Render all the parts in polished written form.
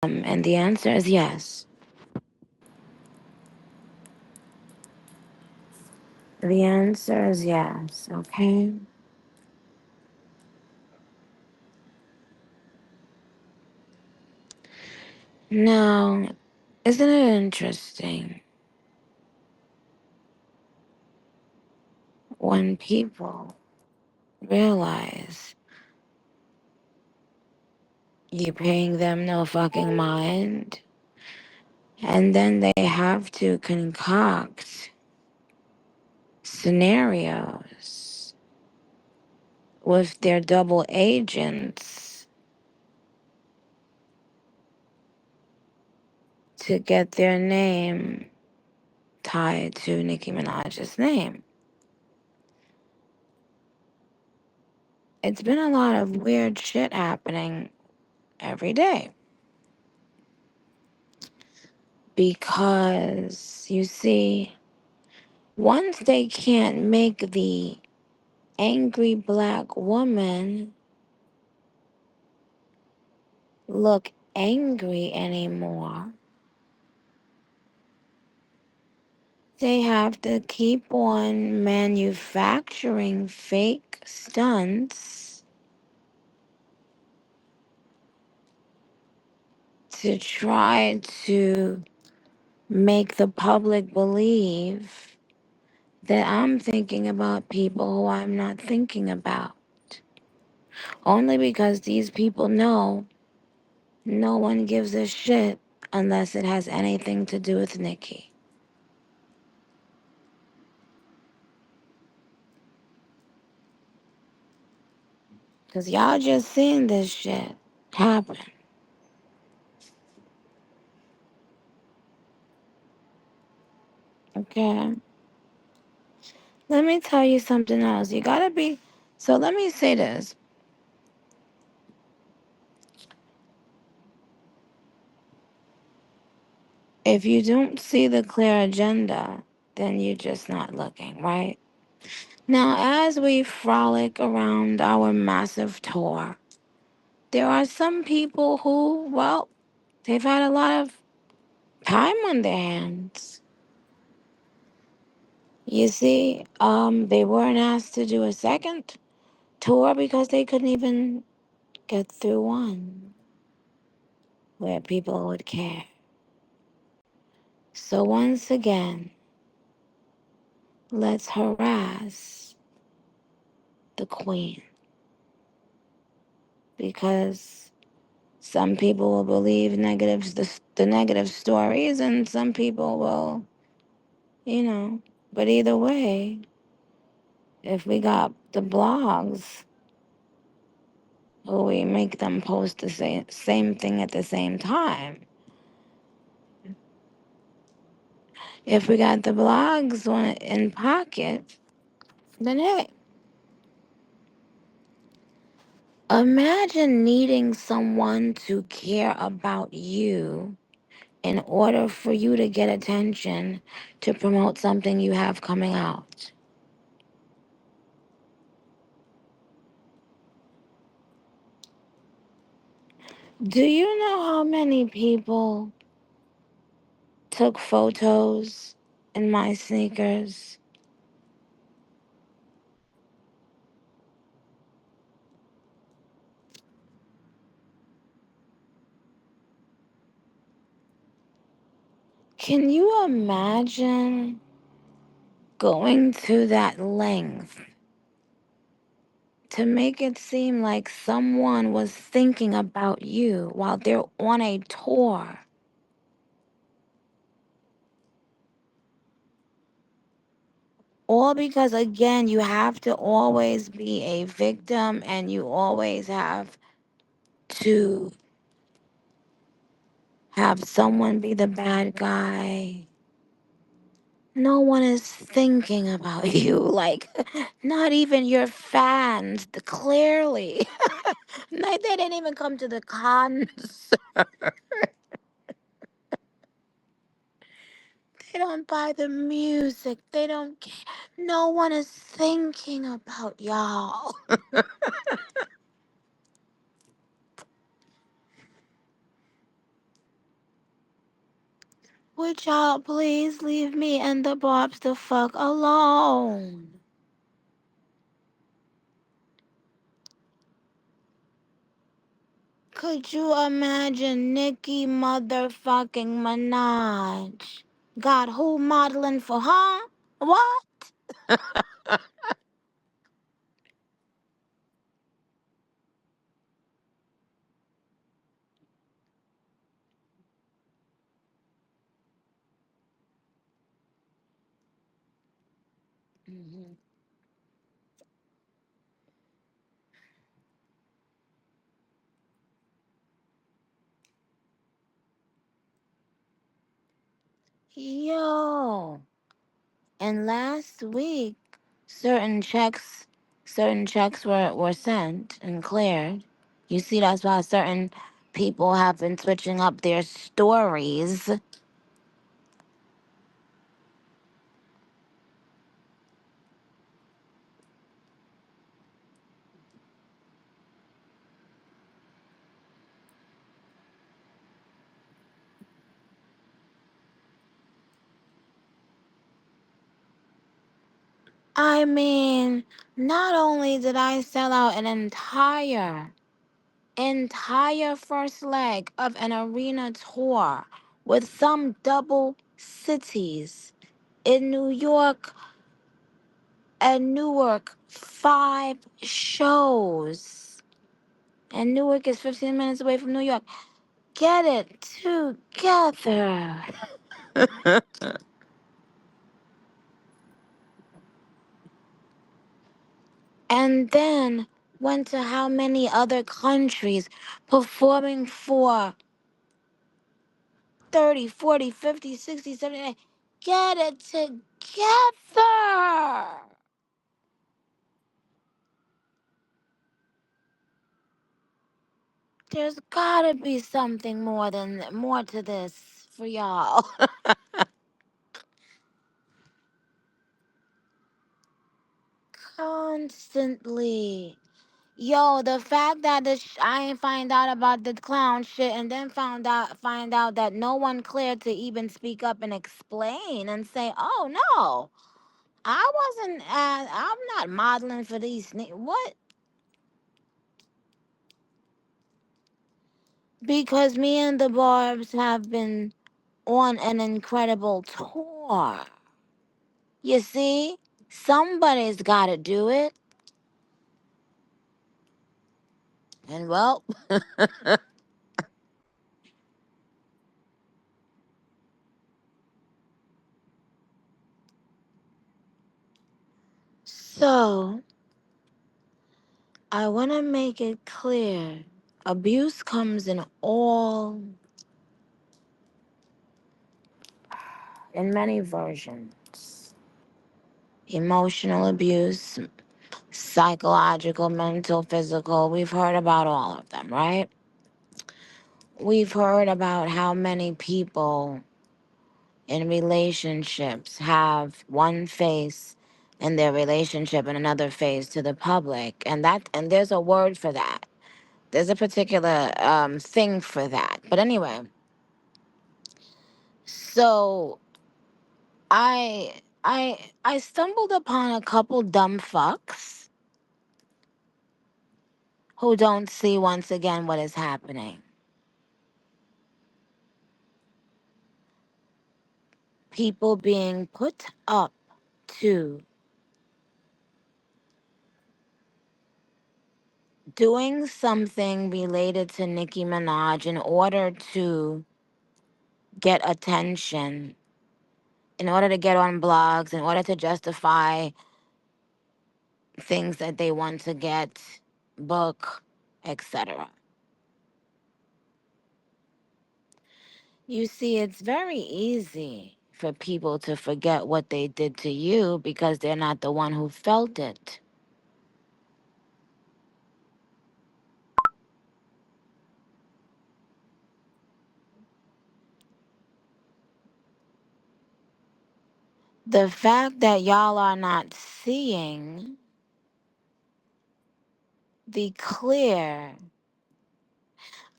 And the answer is yes. The answer is yes, okay? Now, isn't it interesting when people realize you're paying them no fucking mind, and then they have to concoct scenarios with their double agents to get their name tied to Nicki Minaj's name. It's been a lot of weird shit happening every day. Because, you see, once they can't make the angry black woman look angry anymore, they have to keep on manufacturing fake stunts to try to make the public believe that I'm thinking about people who I'm not thinking about. Only because these people know no one gives a shit unless it has anything to do with Nicki. Because y'all just seen this shit happen. Okay? Let me tell you something else. You gotta be. So let me say this. If you don't see the clear agenda, then you're just not looking, right? Now, as we frolic around our massive tour, there are some people who, well, they've had a lot of time on their hands. You see, they weren't asked to do a second tour because they couldn't even get through one where people would care. So once again, let's harass the queen, because some people will believe the negative stories, and some people will, you know. But either way, if we got the blogs who we make them post the same thing at the same time, if we got the blogs in pocket, then hey, imagine needing someone to care about you in order for you to get attention to promote something you have coming out. Do you know how many people took photos in my sneakers? Can you imagine going to that length to make it seem like someone was thinking about you while they're on a tour? All because, again, you have to always be a victim, and you always have to have someone be the bad guy. No one is thinking about you. Like, not even your fans, clearly. Like, they didn't even come to the cons. They don't buy the music. They don't care. No one is thinking about y'all. Would y'all please leave me and the Barbs the fuck alone? Could you imagine Nicki motherfucking Minaj? Got who modeling for her? What? Mhm. Yo. And last week, certain checks, certain checks were sent and cleared. You see, that's why certain people have been switching up their stories. I mean, not only did I sell out an entire first leg of an arena tour with some double cities in New York and Newark, 5 shows. And Newark is 15 minutes away from New York. Get it together. And then went to how many other countries performing for 30, 40, 50, 60, 70. Get it together. There's gotta be something more to this for y'all. Constantly. Yo, the fact that I ain't find out about the clown shit and then find out that no one cleared to even speak up and explain and say, "Oh no, I wasn't. I'm not modeling for these. What? Because me and the Barbs have been on an incredible tour. You see, somebody's got to do it, and well, so I want to make it clear: abuse comes in many versions. Emotional abuse, psychological, mental, physical. We've heard about all of them, right? We've heard about how many people in relationships have one face in their relationship and another face to the public. And there's a word for that. There's a particular thing for that. But anyway, so I stumbled upon a couple dumb fucks who don't see once again what is happening. People being put up to doing something related to Nicki Minaj in order to get attention, in order to get on blogs, in order to justify things that they want to get, book, etc. You see, it's very easy for people to forget what they did to you because they're not the one who felt it. The fact that y'all are not seeing the clear.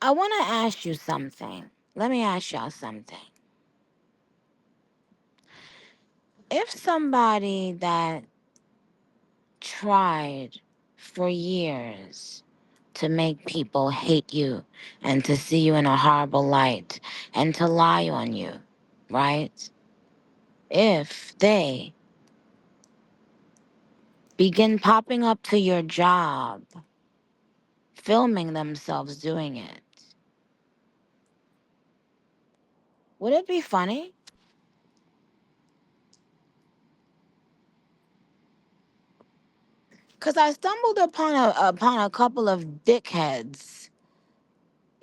I want to ask you something. Let me ask y'all something. If somebody that tried for years to make people hate you and to see you in a horrible light and to lie on you, right? If they begin popping up to your job, filming themselves doing it, would it be funny? Because I stumbled upon a couple of dickheads.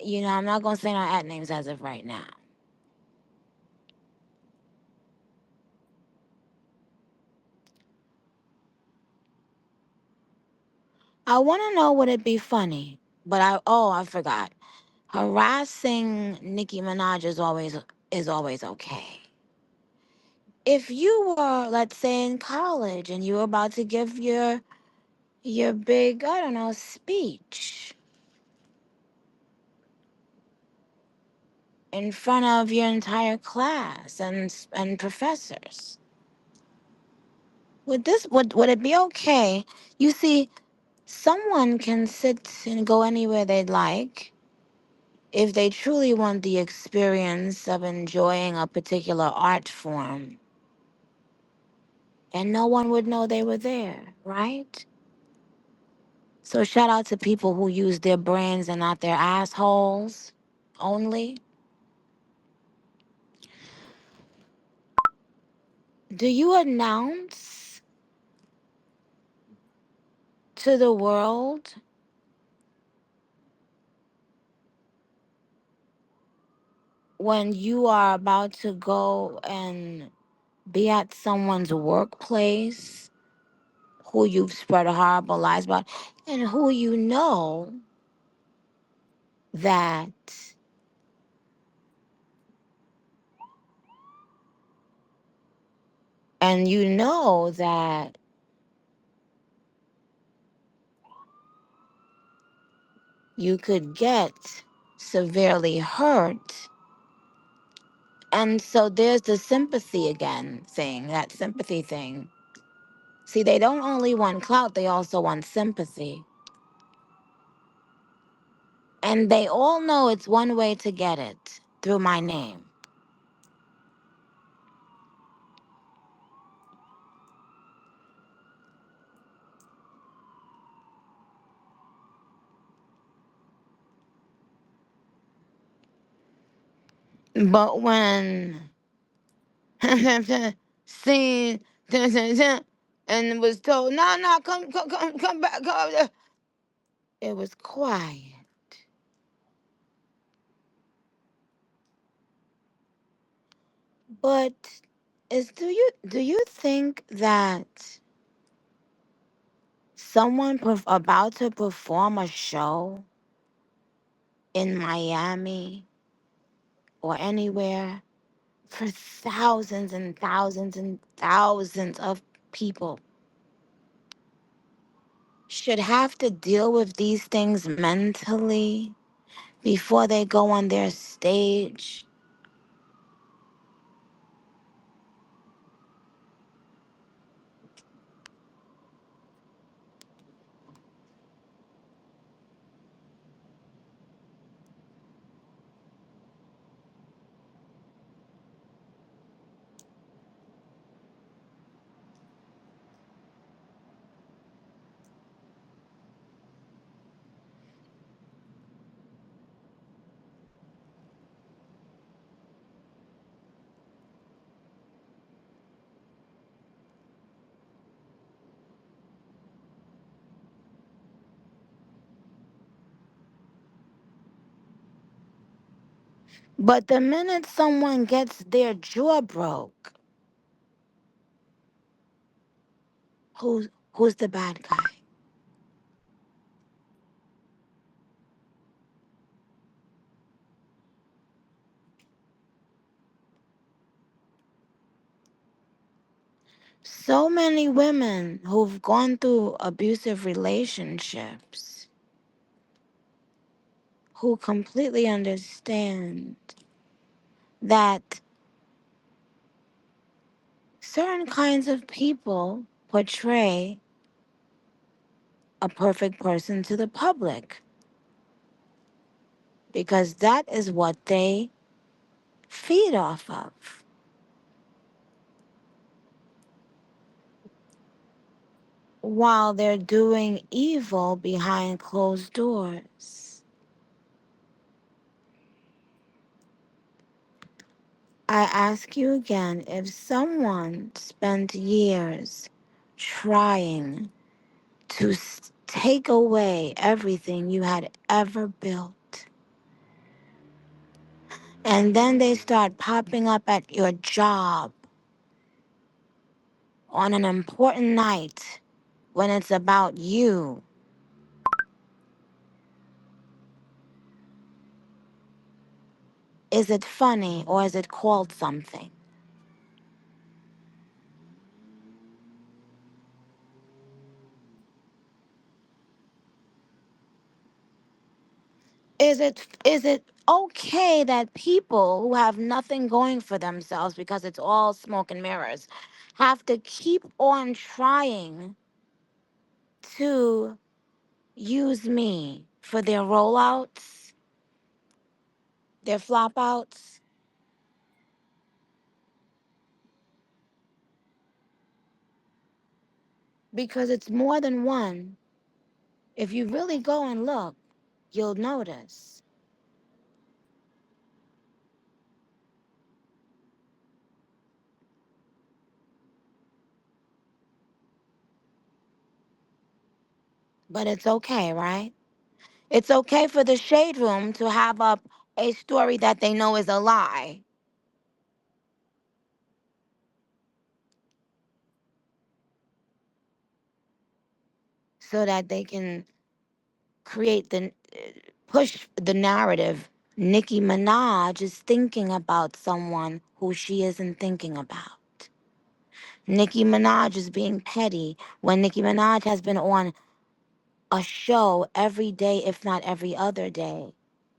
You know, I'm not going to say no ad names as of right now. I want to know would it be funny, but I forgot. Harassing Nicki Minaj is always okay. If you were, let's say, in college and you were about to give your big, I don't know, speech in front of your entire class and professors, would it be okay? You see, someone can sit and go anywhere they'd like if they truly want the experience of enjoying a particular art form, and no one would know they were there, right? So shout out to people who use their brains and not their assholes only. Do you announce to the world when you are about to go and be at someone's workplace who you've spread horrible lies about and who you know that and you know that you could get severely hurt. And so there's the sympathy again thing, that sympathy thing. See, they don't only want clout, they also want sympathy. And they all know it's one way to get it through my name. But when seen and was told, no, no, come back, come, it was quiet. But do you think that someone about to perform a show in Miami or anywhere for thousands and thousands and thousands of people should have to deal with these things mentally before they go on their stage? But the minute someone gets their jaw broke, who's the bad guy? So many women who've gone through abusive relationships who completely understand that certain kinds of people portray a perfect person to the public because that is what they feed off of while they're doing evil behind closed doors. I ask you again, if someone spent years trying to take away everything you had ever built, and then they start popping up at your job on an important night when it's about you, is it funny or is it called something? Is it okay that people who have nothing going for themselves because it's all smoke and mirrors have to keep on trying to use me for their rollouts, their flop outs? Because it's more than one. If you really go and look, you'll notice. But it's okay, right? It's okay for the shade room to have up a story that they know is a lie so that they can create push the narrative. Nicki Minaj is thinking about someone who she isn't thinking about. Nicki Minaj is being petty when Nicki Minaj has been on a show every day, if not every other day,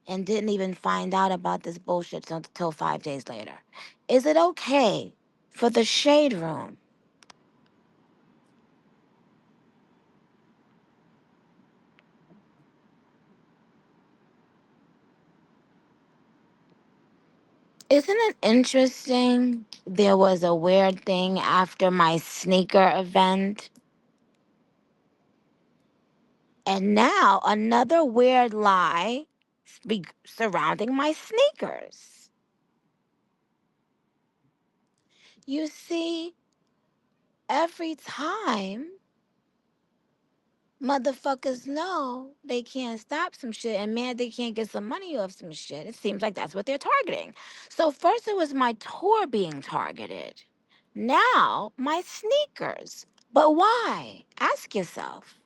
and didn't even find out about this bullshit until 5 days later. Is it okay for the shade room? Isn't it interesting? There was a weird thing after my sneaker event, and now another weird lie surrounding my sneakers. You see, every time motherfuckers know they can't stop some shit and man, they can't get some money off some shit, it seems like that's what they're targeting. So, first it was my tour being targeted, now my sneakers. But why? Ask yourself.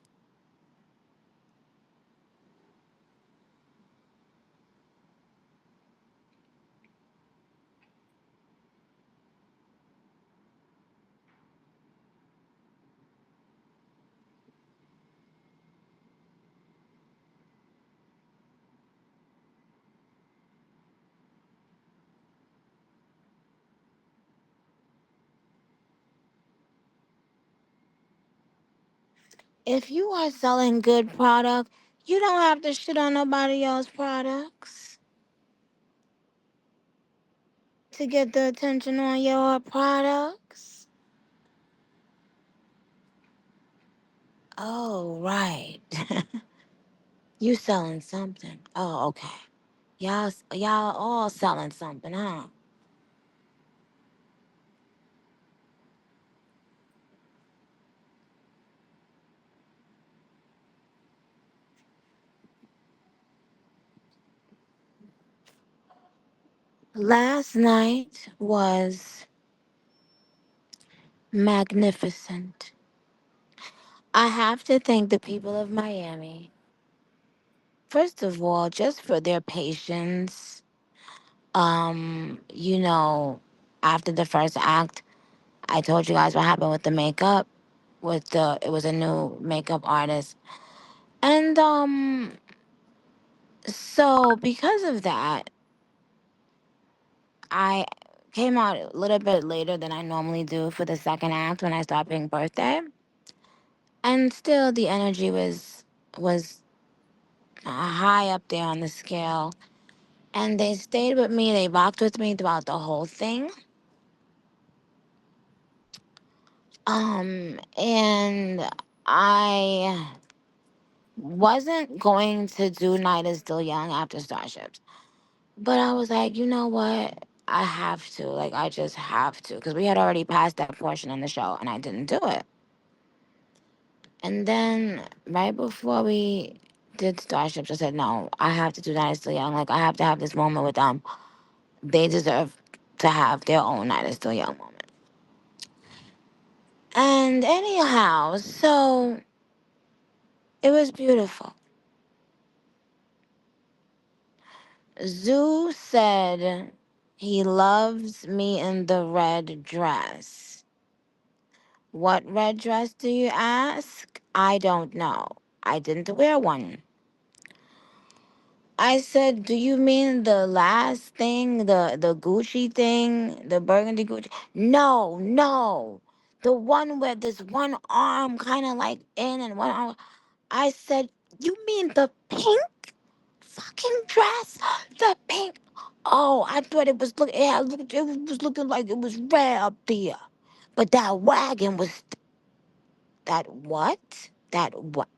If you are selling good product, you don't have to shit on nobody else's products to get the attention on your products. Oh, right. You selling something. Oh, okay. Y'all all selling something, huh? Last night was magnificent. I have to thank the people of Miami, first of all, just for their patience. You know, after the first act, I told you guys what happened with the makeup. It was a new makeup artist, and so because of that, I Came out a little bit later than I normally do for the second act when I start playing birthday. And still the energy was high up there on the scale. And they stayed with me, they rocked with me throughout the whole thing. And I wasn't going to do Night is Still Young after Starships. But I was like, you know what? I have to. Like, I just have to. Because we had already passed that portion in the show and I didn't do it. And then right before we did Starships, I said, no, I have to do Night is Still Young. Like, I have to have this moment with them. They deserve to have their own Night is Still Young moment. And anyhow, so it was beautiful. Zoo said he loves me in the red dress. What red dress do you ask? I don't know. I didn't wear one. I said, do you mean the last thing, the Gucci thing, the burgundy Gucci? No, no. The one where this one arm kind of like in and one arm. I said, you mean the pink fucking dress? The pink. Oh, I thought it was it was looking like it was red up there. But that wagon was that what? That what?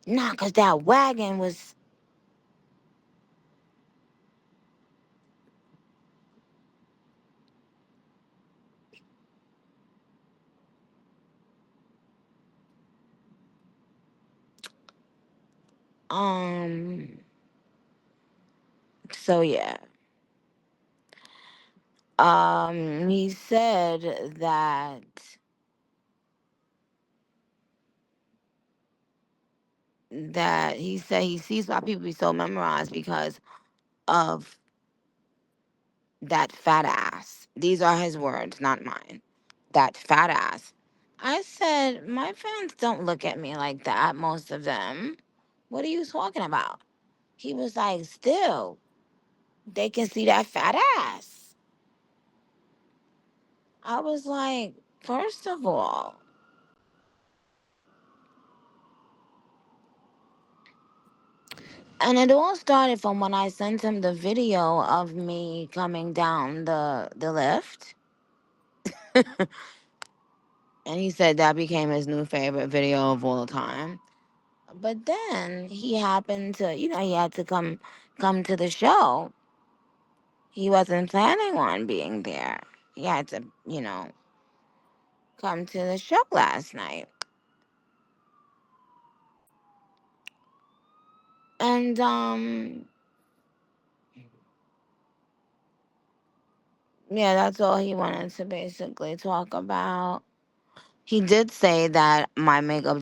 Nah, cause that wagon was um. So yeah. He said that he said he sees why people be so memorized because of that fat ass. These are his words, not mine. That fat ass. I said, my fans don't look at me like that, most of them. What are you talking about? He was like, still, they can see that fat ass. I was like, first of all, and it all started from when I sent him the video of me coming down the lift. And he said that became his new favorite video of all time. But then he happened to, he had to come to the show. He wasn't planning on being there. He had to, come to the show last night. And yeah, that's all he wanted to basically talk about. He did say that my makeup